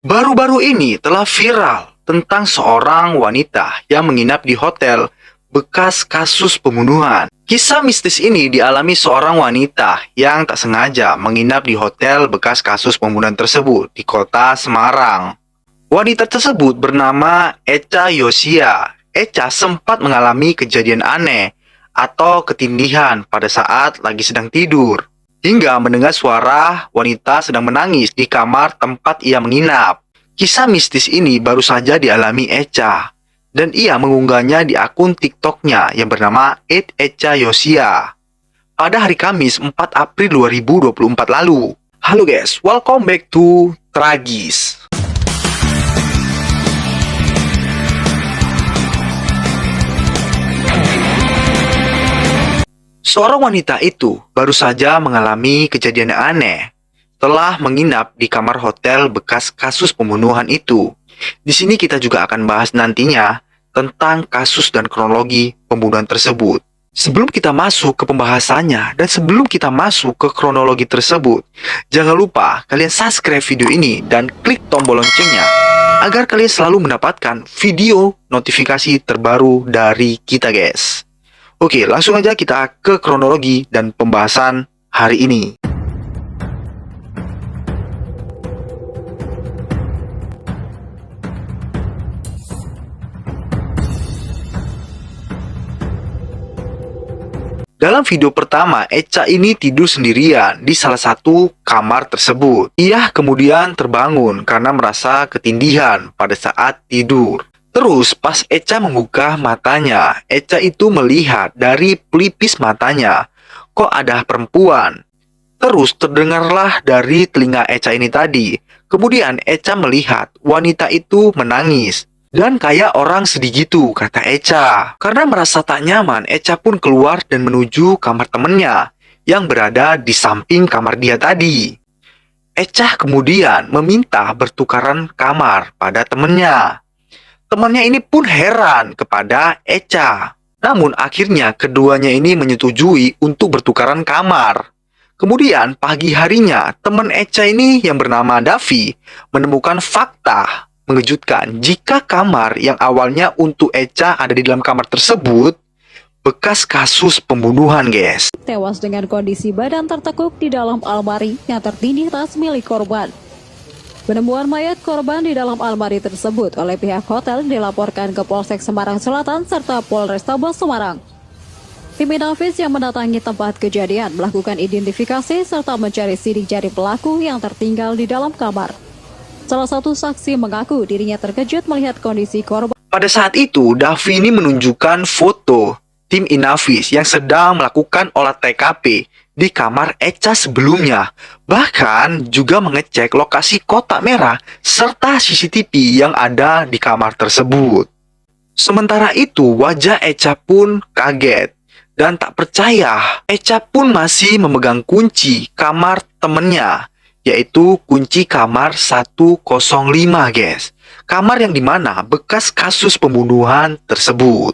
Baru-baru ini telah viral tentang seorang wanita yang menginap di hotel bekas kasus pembunuhan. Kisah mistis ini dialami seorang wanita yang tak sengaja menginap di hotel bekas kasus pembunuhan tersebut di kota Semarang. Wanita tersebut bernama Echa Yosia. Echa sempat mengalami kejadian aneh atau ketindihan pada saat lagi sedang tidur, hingga mendengar suara wanita sedang menangis di kamar tempat ia menginap. Kisah mistis ini baru saja dialami Echa, dan ia mengunggahnya di akun TikToknya yang bernama @echayosia pada hari Kamis 4 April 2024 lalu. Halo guys, welcome back to Tragis. Seorang wanita itu baru saja mengalami kejadian yang aneh. Telah menginap di kamar hotel bekas kasus pembunuhan itu. Di sini kita juga akan bahas nantinya tentang kasus dan kronologi pembunuhan tersebut. Sebelum kita masuk ke pembahasannya dan sebelum kita masuk ke kronologi tersebut, jangan lupa kalian subscribe video ini dan klik tombol loncengnya agar kalian selalu mendapatkan video notifikasi terbaru dari kita guys. Oke, langsung aja kita ke kronologi dan pembahasan hari ini. Dalam video pertama, Echa ini tidur sendirian di salah satu kamar tersebut. Ia kemudian terbangun karena merasa ketindihan pada saat tidur. Terus pas Echa membuka matanya, Echa itu melihat dari pelipis matanya, kok ada perempuan. Terus terdengarlah dari telinga Echa ini tadi. Kemudian Echa melihat wanita itu menangis. Dan kayak orang sedih gitu, kata Echa. Karena merasa tak nyaman, Echa pun keluar dan menuju kamar temannya yang berada di samping kamar dia tadi. Echa kemudian meminta bertukaran kamar pada temannya. Temannya ini pun heran kepada Echa. Namun akhirnya keduanya ini menyetujui untuk bertukaran kamar. Kemudian pagi harinya, teman Echa ini yang bernama Davi menemukan fakta mengejutkan jika kamar yang awalnya untuk Echa ada di dalam kamar tersebut bekas kasus pembunuhan, guys. Tewas dengan kondisi badan tertekuk di dalam almari yang tertindih tas milik korban. Penemuan mayat korban di dalam almari tersebut oleh pihak hotel dilaporkan ke Polsek Semarang Selatan serta Polrestabes Semarang. Tim Inavis yang mendatangi tempat kejadian melakukan identifikasi serta mencari sidik jari pelaku yang tertinggal di dalam kamar. Salah satu saksi mengaku dirinya terkejut melihat kondisi korban. Pada saat itu, Davi ini menunjukkan foto tim Inavis yang sedang melakukan olah TKP di kamar Echa sebelumnya. Bahkan juga mengecek lokasi kotak merah serta CCTV yang ada di kamar tersebut. Sementara itu, wajah Echa pun kaget dan tak percaya. Echa pun masih memegang kunci kamar temannya, yaitu kunci kamar 105, guys. Kamar yang dimana bekas kasus pembunuhan tersebut.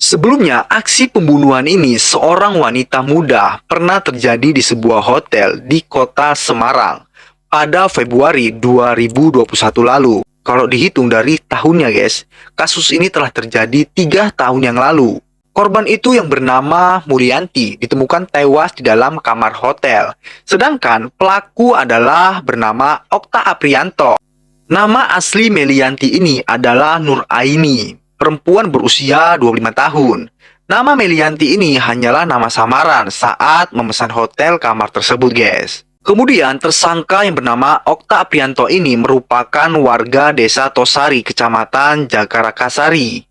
Sebelumnya, aksi pembunuhan ini seorang wanita muda pernah terjadi di sebuah hotel di kota Semarang pada Februari 2021 lalu. Kalau dihitung dari tahunnya, guys, kasus ini telah terjadi 3 tahun yang lalu. Korban itu yang bernama Mulyanti ditemukan tewas di dalam kamar hotel. Sedangkan pelaku adalah bernama Okta Aprianto. Nama asli Melianti ini adalah Nur Aini, perempuan berusia 25 tahun. Nama Melianti ini hanyalah nama samaran saat memesan hotel kamar tersebut, guys. Kemudian tersangka yang bernama Okta Aprianto ini merupakan warga desa Tosari, kecamatan Jagarakasari.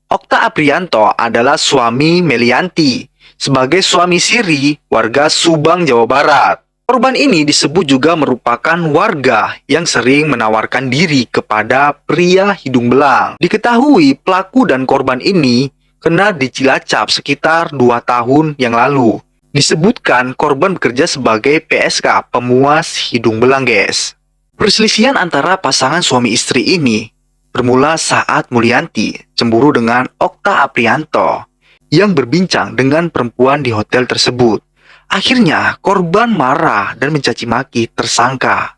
Okta Aprianto adalah suami Melianti sebagai suami siri warga Subang, Jawa Barat. Korban ini disebut juga merupakan warga yang sering menawarkan diri kepada pria hidung belang. Diketahui pelaku dan korban ini kena di Cilacap sekitar 2 tahun yang lalu. Disebutkan korban bekerja sebagai PSK, pemuas hidung belang, guys. Perselisihan antara pasangan suami istri ini bermula saat Mulyanti cemburu dengan Okta Aprianto yang berbincang dengan perempuan di hotel tersebut. Akhirnya korban marah dan mencaci maki tersangka.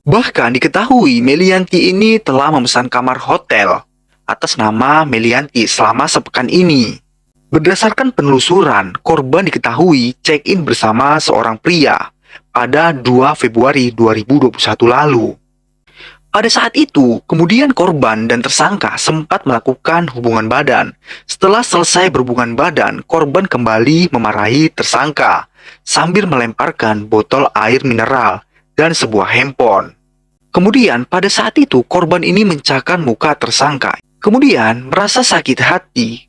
Bahkan diketahui Melianti ini telah memesan kamar hotel atas nama Melianti selama sepekan ini. Berdasarkan penelusuran, korban diketahui check-in bersama seorang pria pada 2 Februari 2021 lalu. Pada saat itu, kemudian korban dan tersangka sempat melakukan hubungan badan. Setelah selesai berhubungan badan, korban kembali memarahi tersangka sambil melemparkan botol air mineral dan sebuah handphone. Kemudian pada saat itu korban ini mencakar muka tersangka. Kemudian merasa sakit hati.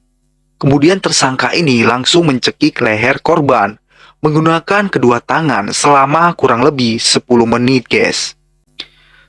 Kemudian tersangka ini langsung mencekik leher korban menggunakan kedua tangan selama kurang lebih 10 menit, guys.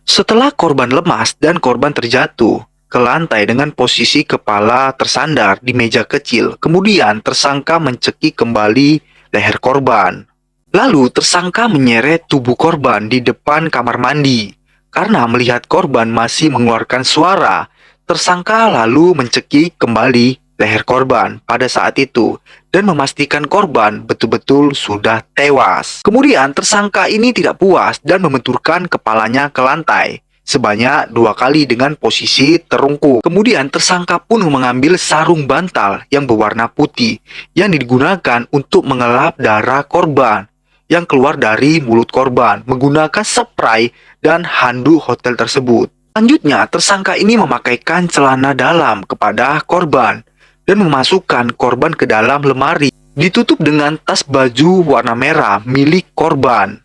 Setelah korban lemas dan korban terjatuh ke lantai dengan posisi kepala tersandar di meja kecil, kemudian tersangka mencekik kembali leher korban. Lalu tersangka menyeret tubuh korban di depan kamar mandi. Karena melihat korban masih mengeluarkan suara, tersangka lalu mencekik kembali leher korban pada saat itu dan memastikan korban betul-betul sudah tewas. Kemudian tersangka ini tidak puas dan membenturkan kepalanya ke lantai sebanyak 2 kali dengan posisi terungkuk. Kemudian tersangka pun mengambil sarung bantal yang berwarna putih yang digunakan untuk mengelap darah korban yang keluar dari mulut korban menggunakan spray dan handuk hotel tersebut. Selanjutnya, tersangka ini memakaikan celana dalam kepada korban dan memasukkan korban ke dalam lemari, ditutup dengan tas baju warna merah milik korban.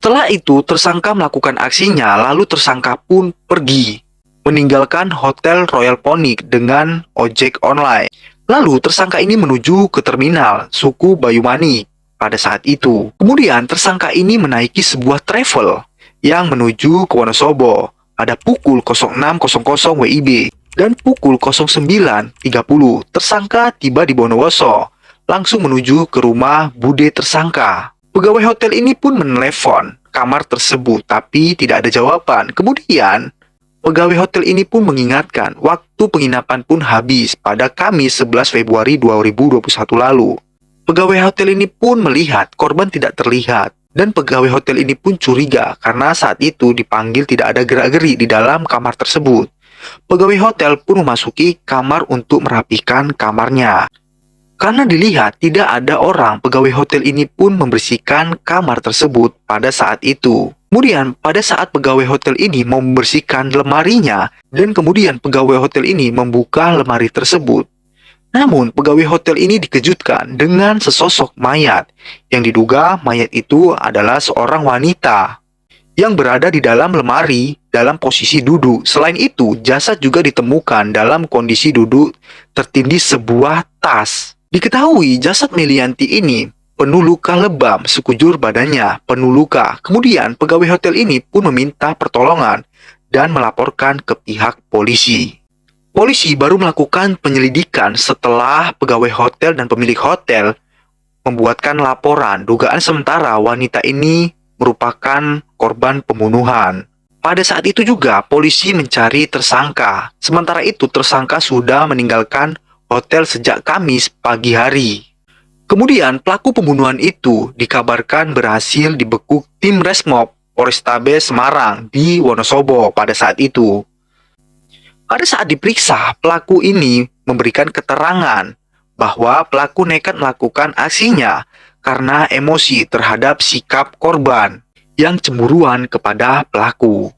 Setelah itu, tersangka melakukan aksinya, lalu tersangka pun pergi, meninggalkan Hotel Royal Ponic dengan ojek online. Lalu, tersangka ini menuju ke terminal suku Bayumani pada saat itu. Kemudian, tersangka ini menaiki sebuah travel yang menuju ke Wonosobo pada pukul 06.00 WIB. Dan pukul 09.30, tersangka tiba di Bondowoso, langsung menuju ke rumah bude tersangka. Pegawai hotel ini pun menelepon kamar tersebut, tapi tidak ada jawaban. Kemudian, pegawai hotel ini pun mengingatkan waktu penginapan pun habis pada Kamis 11 Februari 2021 lalu. Pegawai hotel ini pun melihat korban tidak terlihat. Dan pegawai hotel ini pun curiga karena saat itu dipanggil tidak ada gerak-geri di dalam kamar tersebut. Pegawai hotel pun memasuki kamar untuk merapikan kamarnya. Karena dilihat tidak ada orang, pegawai hotel ini pun membersihkan kamar tersebut pada saat itu. Kemudian pada saat pegawai hotel ini membersihkan lemarinya, dan kemudian pegawai hotel ini membuka lemari tersebut. Namun pegawai hotel ini dikejutkan dengan sesosok mayat, yang diduga mayat itu adalah seorang wanita yang berada di dalam lemari dalam posisi duduk. Selain itu, jasad juga ditemukan dalam kondisi duduk tertindih sebuah tas. Diketahui jasad Melianti ini penuh luka lebam, sekujur badannya penuh luka. Kemudian pegawai hotel ini pun meminta pertolongan dan melaporkan ke pihak polisi. Polisi baru melakukan penyelidikan setelah pegawai hotel dan pemilik hotel membuatkan laporan dugaan sementara wanita ini merupakan korban pembunuhan. Pada saat itu juga polisi mencari tersangka. Sementara itu tersangka sudah meninggalkan hotel sejak Kamis pagi hari. Kemudian pelaku pembunuhan itu dikabarkan berhasil dibekuk tim Resmob Polrestabes Semarang di Wonosobo pada saat itu. Pada saat diperiksa, pelaku ini memberikan keterangan bahwa pelaku nekat melakukan aksinya karena emosi terhadap sikap korban yang cemburuan kepada pelaku.